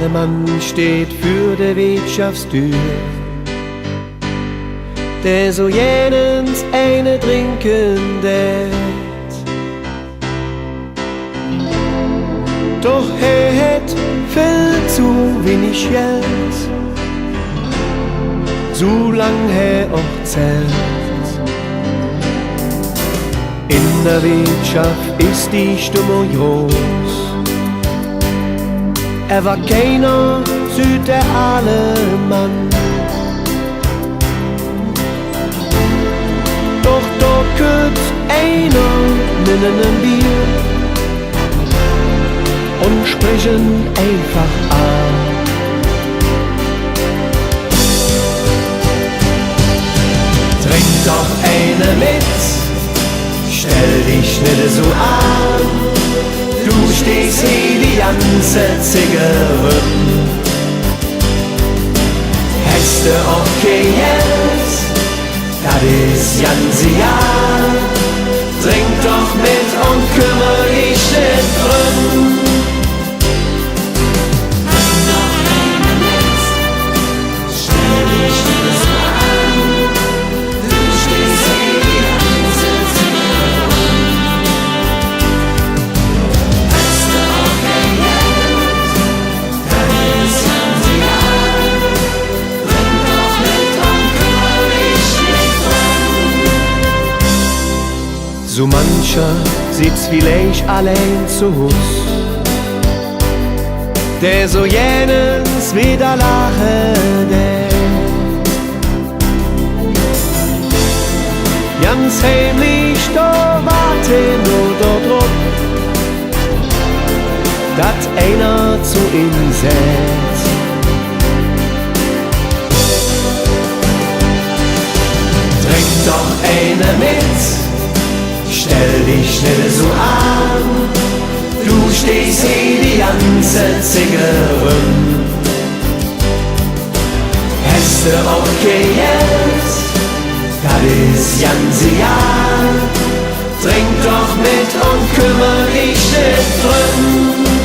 Alemann steht für der Wirtschaftstür, der so jenens eine trinken det. Doch het viel zu wenig Geld, so lang auch zählt. In der Wirtschaft ist die Stimmung groß. War keiner Süd der Alemann. Doch da köt einer mit einem Bier und sprechen einfach an. Trink doch eine mit, stell dich nicht so an. Du stehst hier die ganze Zigarren. Hast du auch kein Geld, das ist ganz Jahr. Trink doch mit und kümmere dich nicht drum. Trink doch eine mit, stell dich nicht so an. Du stehst hier die ganze Zigarren. So mancher sitzt vielleicht allein zu Hus, der so jenens wieder lachen det. Ganz heimlich da warten oder drauf, dat einer zu ihm sagt. Trink doch eine mit, stell dich nicht so an, du stehst hier die ganze Zigarren. Hast du auch kein Geld, das ist ganz Jahr. Trink doch mit und kümmere dich nicht drum.